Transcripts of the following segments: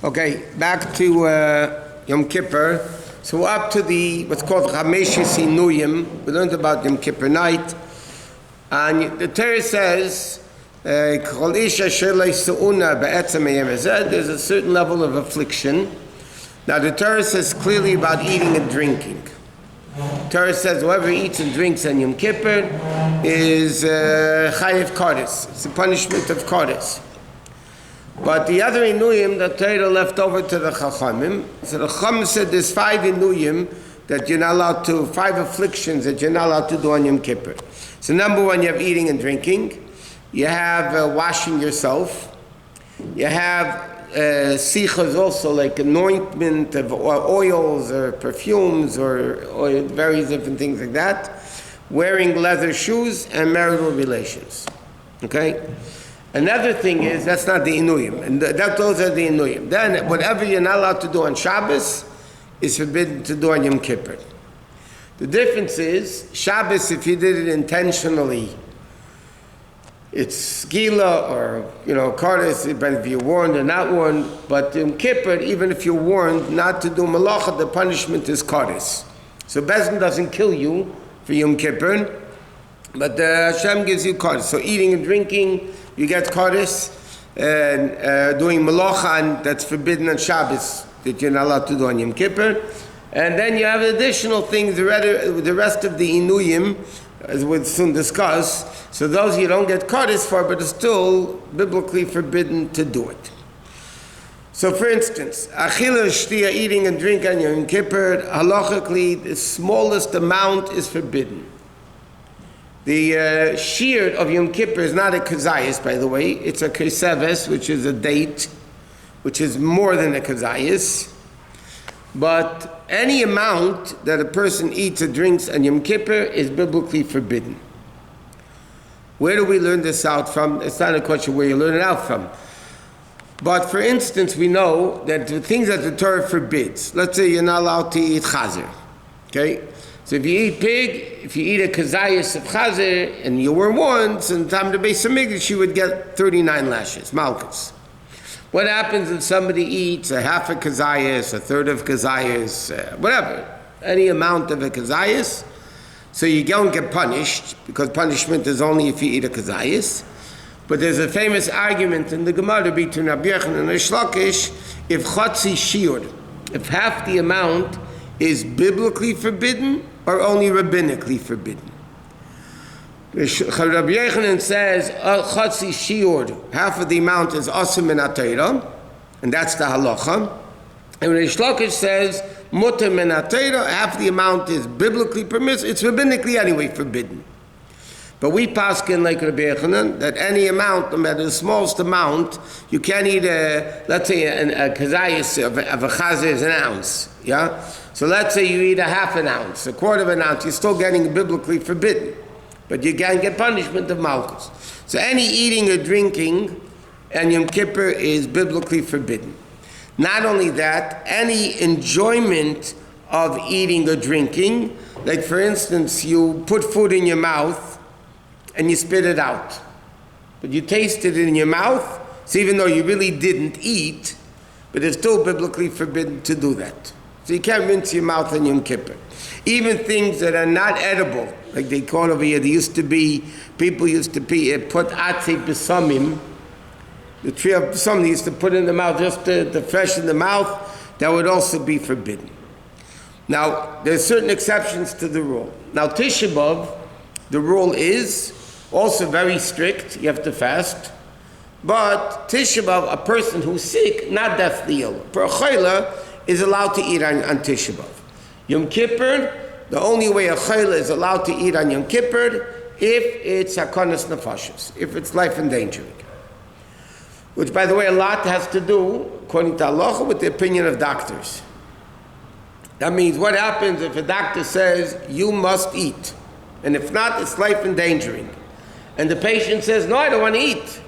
Okay, back to Yom Kippur. So we're up to what's called Chameshes Inuyim. We learned about Yom Kippur night. And the Torah says, there's a certain level of affliction. Now the Torah says clearly about eating and drinking. The Torah says whoever eats and drinks on Yom Kippur is chayev kodesh. It's the punishment of kodesh. But the other inuyim, the Torah left over to the Chachamim. So the Chachamim said there's 5 inuyim that you're not allowed to, 5 afflictions that you're not allowed to do on Yom Kippur. So number 1, you have eating and drinking. You have washing yourself. You have sichas also, like anointment of oils or perfumes or various different things like that. Wearing leather shoes and marital relations. Okay? Another thing is, that's not the inuyim, and those are the inuyim. Then, whatever you're not allowed to do on Shabbos is forbidden to do on Yom Kippur. The difference is, Shabbos, if you did it intentionally, it's gila or, kodesh, but if you're warned or not warned. But Yom Kippur, even if you're warned not to do malacha, the punishment is kodesh. So Bais Din doesn't kill you for Yom Kippur, but Hashem gives you kodesh. So eating and drinking, you get kodesh, and doing malacha, and that's forbidden on Shabbos, that you're not allowed to do on Yom Kippur. And then you have additional things, the rest of the inuyim, as we'll soon discuss. So those you don't get kodesh for, but it's still biblically forbidden to do it. So for instance, achila shtia, eating and drinking on Yom Kippur, halachically, the smallest amount is forbidden. The shear of Yom Kippur is not a kazayas, by the way. It's a keseves, which is a date, which is more than a kazayas. But any amount that a person eats or drinks on Yom Kippur is biblically forbidden. Where do we learn this out from? It's not a question where you learn it out from. But for instance, we know that the things that the Torah forbids, let's say you're not allowed to eat chazer, okay? So if you eat pig, if you eat a kazayas of chazer, and you were once, in the time of the Bais Din, you would get 39 lashes, malchus. What happens if somebody eats a half a kazayas, a third of kazayas, whatever, any amount of a kazayas? So you don't get punished, because punishment is only if you eat a kazayas. But there's a famous argument in the Gemara between Rabbi Yochanan and Rish Lakish, if chatzi shiur, if half the amount is biblically forbidden or only rabbinically forbidden. Rabbi Yochanan says chatzi shiur, half of the amount is asim min ha-Torah, and that's the halacha. And Rish Lakish says mutar min ha-Torah, half the amount is biblically permissible. It's rabbinically anyway forbidden. But we paskin like Rabbi Yochanan that any amount, no matter the smallest amount, you can't eat let's say a kazayas of a chazer is an ounce, yeah? So let's say you eat a half an ounce, a quarter of an ounce, you're still getting biblically forbidden. But you can't get punishment of malchus. So any eating or drinking and Yom Kippur is biblically forbidden. Not only that, any enjoyment of eating or drinking, like for instance, you put food in your mouth and you spit it out. But you tasted it in your mouth, so even though you really didn't eat, but it's still biblically forbidden to do that. So you can't rinse your mouth on Yom Kippur. Even things that are not edible, like they call over here, people used to put atze besamim, the tree of besamim, they used to put in the mouth just to freshen the mouth, that would also be forbidden. Now, there's certain exceptions to the rule. Now, Tisha B'Av, the rule is also very strict, you have to fast, but Tisha B'Av, a person who's sick, not deathly ill, for a chayla, is allowed to eat on Tisha B'Av. Yom Kippur, the only way a chayla is allowed to eat on Yom Kippur if it's hakonas nefashos, if it's life endangering. Which, by the way, a lot has to do, according to halacha, with the opinion of doctors. That means what happens if a doctor says, you must eat, and if not, it's life endangering. And the patient says, no, I don't want to eat.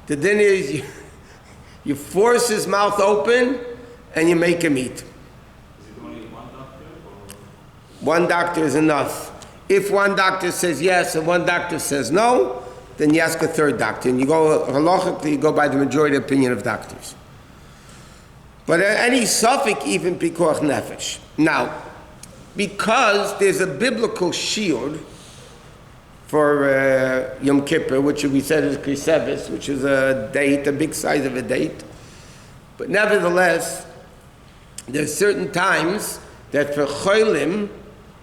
The din is you force his mouth open and you make him eat. One doctor is enough. If one doctor says yes and one doctor says no, then you ask a third doctor, and you go halachically, you go by the majority opinion of doctors. But any suffix even pikuach nefesh. Now, because there's a biblical shiur for Yom Kippur, which we said is kriseves, which is a date, a big size of a date. But nevertheless, there's certain times that for cholim,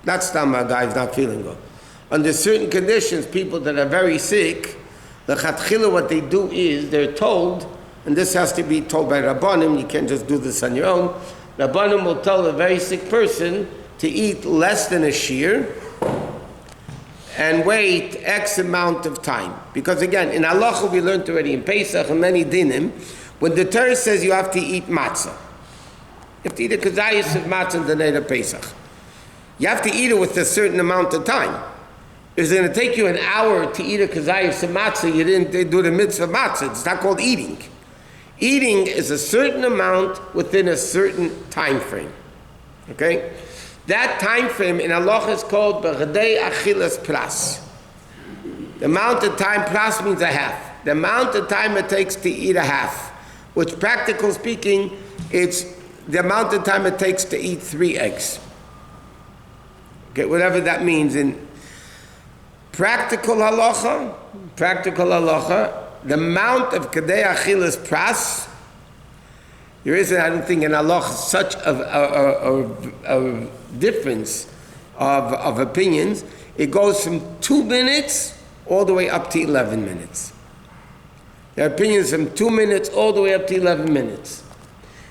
not stam a guy's not feeling good. Under certain conditions, people that are very sick, the chatchila, what they do is they're told, and this has to be told by Rabbonim, you can't just do this on your own. Rabbonim will tell a very sick person to eat less than a shear and wait X amount of time. Because again, in halacha we learned already in Pesach and many dinim, when the Torah says you have to eat matzah, you have to eat a kazayas of matzah in the night of Pesach. You have to eat it with a certain amount of time. If it's going to take you an hour to eat a kazayas of matzah, you didn't do the mitzvah of matzah. It's not called eating. Eating is a certain amount within a certain time frame. Okay? That time frame in halacha is called b'chadei achilas pras. The amount of time, pras means a half. The amount of time it takes to eat a half, which practical speaking, it's the amount of time it takes to eat 3 eggs. Okay, whatever that means. In practical halacha, the amount of kadei achilas pras, there isn't, I don't think, in halacha such a difference of opinions. It goes from 2 minutes all the way up to 11 minutes. There are opinions from 2 minutes all the way up to 11 minutes.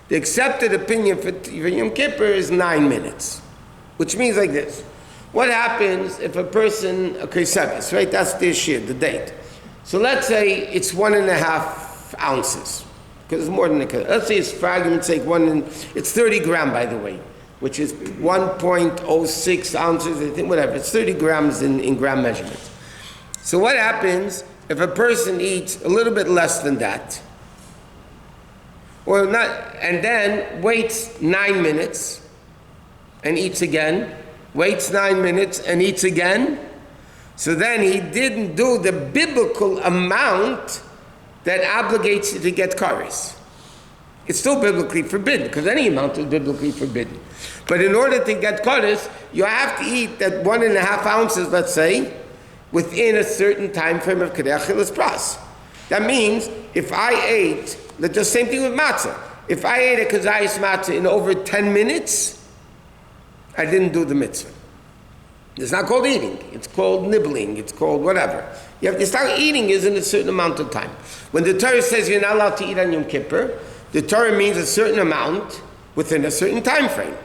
The accepted opinion for Yom Kippur is 9 minutes, which means like this. What happens if a person, okay, seves, right? That's the shir, the date. So let's say it's 1.5 ounces, because it's more than let's say it's, for argument's sake, it's 30 gram, by the way, which is 1.06 ounces, I think, whatever. It's 30 grams in gram measurements. So what happens if a person eats a little bit less than that, or not, and then waits 9 minutes and eats again, waits 9 minutes and eats again? So then he didn't do the biblical amount that obligates you to get kares. It's still biblically forbidden, because any amount is biblically forbidden. But in order to get kares, you have to eat that 1.5 ounces, let's say, within a certain time frame of kadei achilas pras. That means if I ate, the same thing with matzah. If I ate a kazayis matzah in over 10 minutes, I didn't do the mitzvah. It's not called eating. It's called nibbling. It's called whatever. You have to start eating is in a certain amount of time. When the Torah says you're not allowed to eat on Yom Kippur, the Torah means a certain amount within a certain time frame.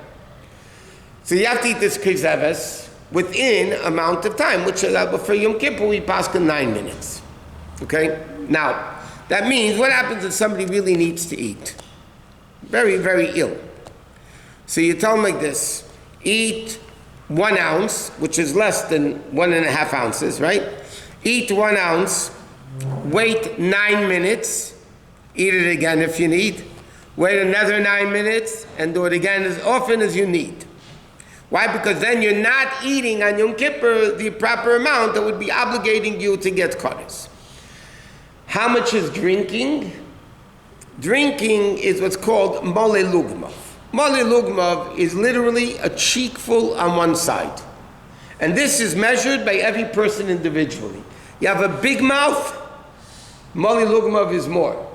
So you have to eat this kriseves within amount of time, which for Yom Kippur we pass 9 minutes. Okay? Now, that means what happens if somebody really needs to eat? Very, very ill. So you tell them like this, eat 1 ounce, which is less than 1.5 ounces, right? Eat 1 ounce, wait 9 minutes, eat it again if you need, wait another 9 minutes, and do it again as often as you need. Why? Because then you're not eating on Yom Kippur the proper amount that would be obligating you to get kares. How much is drinking? Drinking is what's called mole lugmav. Mole lugmav is literally a cheekful on one side. And this is measured by every person individually. You have a big mouth, mole lugmav is more.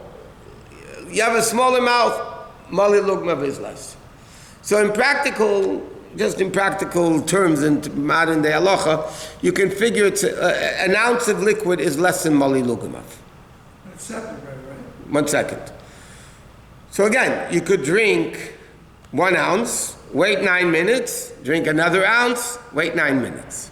You have a smaller mouth, mole lugmav is less. So in practical terms, in modern day halacha, you can figure it's an ounce of liquid is less than mole lugmav. Right? 1 second. So again, you could drink 1 ounce, wait 9 minutes, drink another ounce, wait 9 minutes.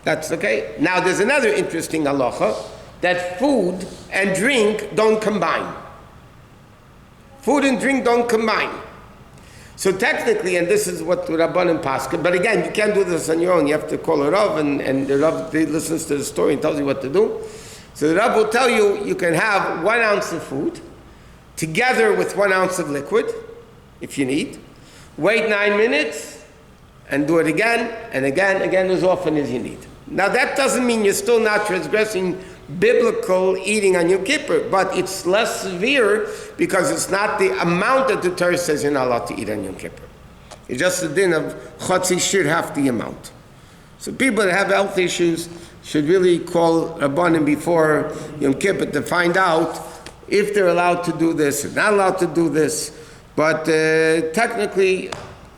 That's okay. Now there's another interesting halacha, that food and drink don't combine. Food and drink don't combine. So technically, and this is what Rabbanim Pascha, but again, you can't do this on your own. You have to call a Rav, and the Rav listens to the story and tells you what to do. So the Rav will tell you, you can have 1 ounce of food together with 1 ounce of liquid, if you need. Wait 9 minutes, and do it again, and again as often as you need. Now that doesn't mean you're still not transgressing biblical eating on Yom Kippur, but it's less severe because it's not the amount that the Torah says you're not allowed to eat on Yom Kippur. It's just the din of chotzi shir, half the amount. So people that have health issues should really call Rabbanim before Yom Kippur to find out if they're allowed to do this or not allowed to do this. But technically,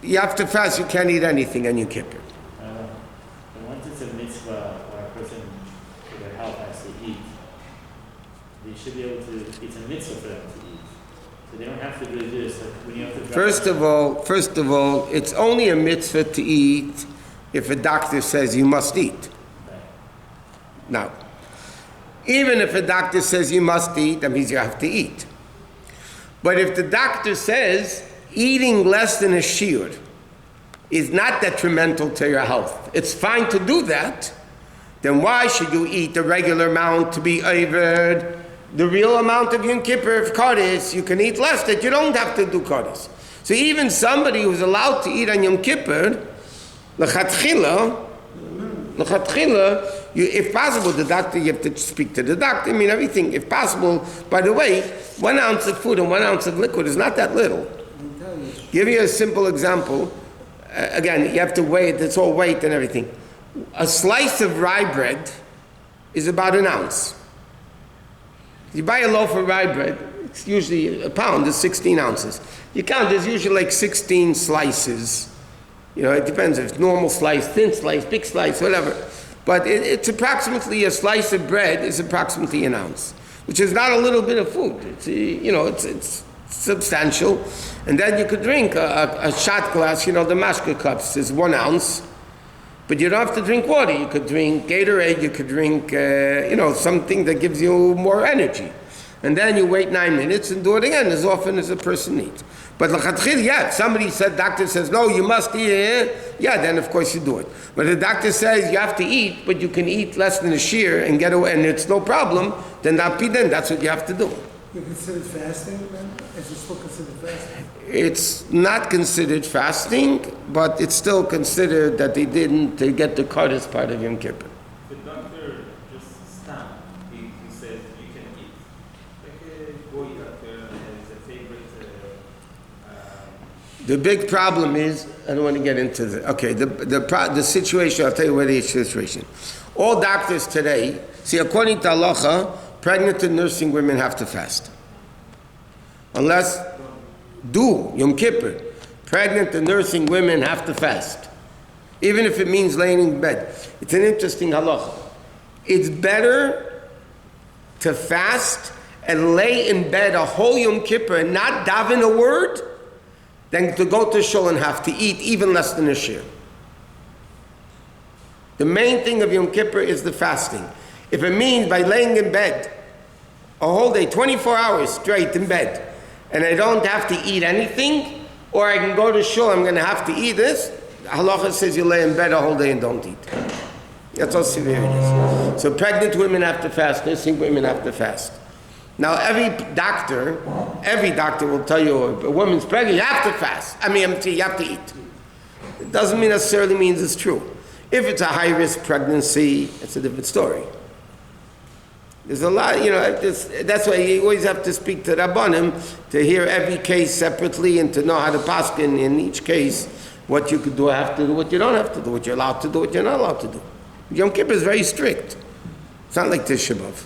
you have to fast. You can't eat anything on Yom Kippur. Once it's a mitzvah or a person for their health has to eat, they should be able to. It's a mitzvah for them to eat, so they don't have to really do this. Like when you have to. First of all, it's only a mitzvah to eat if a doctor says you must eat. Right. Now, even if a doctor says you must eat, that means you have to eat. But if the doctor says eating less than a shiur is not detrimental to your health, it's fine to do that, then why should you eat the regular amount to be over the real amount of Yom Kippur of Kodesh? You can eat less, that you don't have to do Kodesh. So even somebody who's allowed to eat on Yom Kippur, l'chatchila, if possible, the doctor, you have to speak to the doctor. I mean, everything, if possible. By the way, 1 ounce of food and 1 ounce of liquid is not that little. Give you a simple example. Again, you have to weigh it, it's all weight and everything. A slice of rye bread is about 1 ounce. You buy a loaf of rye bread, it's usually a pound, is 16 ounces. You count, there's usually like 16 slices. You know, it depends if it's normal slice, thin slice, big slice, whatever. But it's approximately, a slice of bread is approximately 1 ounce, which is not a little bit of food. It's substantial. And then you could drink a shot glass, the mashka cups is 1 ounce. But you don't have to drink water. You could drink Gatorade, you could drink, something that gives you more energy. And then you wait 9 minutes and do it again as often as a person needs. But if somebody said, doctor says, no, you must eat, then of course you do it. But the doctor says you have to eat, but you can eat less than a shear and get away, and it's no problem, then that's what you have to do. You consider fasting, then? Is it still considered fasting? It's not considered fasting, but it's still considered that they didn't get the hardest part of Yom Kippur. The doctor just stopped. He said you can eat. Like a boy doctor has a favorite. The big problem is, I don't want to get into the situation, I'll tell you what the situation. All doctors today, according to halacha, pregnant and nursing women have to fast. Unless, Yom Kippur, pregnant and nursing women have to fast. Even if it means laying in bed. It's an interesting halacha. It's better to fast and lay in bed a whole Yom Kippur and not daven a word than to go to shul and have to eat even less than a shear. The main thing of Yom Kippur is the fasting. If it means by laying in bed a whole day, 24 hours straight in bed, and I don't have to eat anything, or I can go to shul, I'm going to have to eat this, halacha says you lay in bed a whole day and don't eat. That's how severe it is. So pregnant women have to fast, nursing women have to fast. Now every doctor will tell you a woman's pregnant, you have to fast. You have to eat. It doesn't necessarily means it's true. If it's a high-risk pregnancy, it's a different story. There's a lot, that's why you always have to speak to Rabbanim to hear every case separately and to know how to paskin in each case what you could do, have to do, what you don't have to do, what you're allowed to do, what you're not allowed to do. Yom Kippur is very strict. It's not like Tisha B'Av.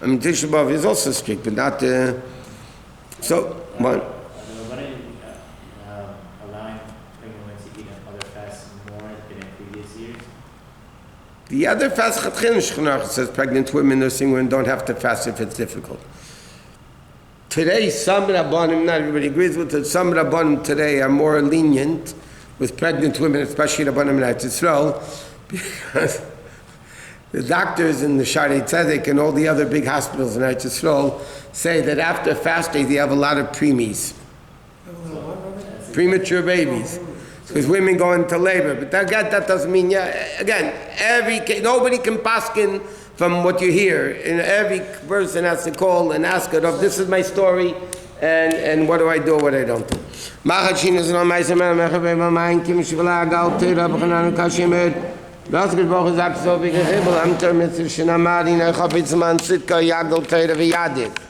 Tisha B'Av is also strict, but not. What? Allowing pregnant women to eat on other fasts more than in previous years? The other fast, says pregnant women, nursing women don't have to fast if it's difficult. Today, some Rabbanim, not everybody agrees with it, some Rabbanim today are more lenient with pregnant women, especially Rabbanim in Israel, because the doctors in the Shaarei Tzedek and all the other big hospitals in Eretz Yisrael say that after fasting they have a lot of preemies, premature babies, because women go into labor. But that doesn't mean, again, nobody can paskin from what you hear. And every person has to call and ask it, this is my story, and what do I do, what I don't do. Das Gebot ist ab so wie Gehebel, am Termitz Shinamari, Nechafitz Man Sitka, Yadol Teire V'Yadit.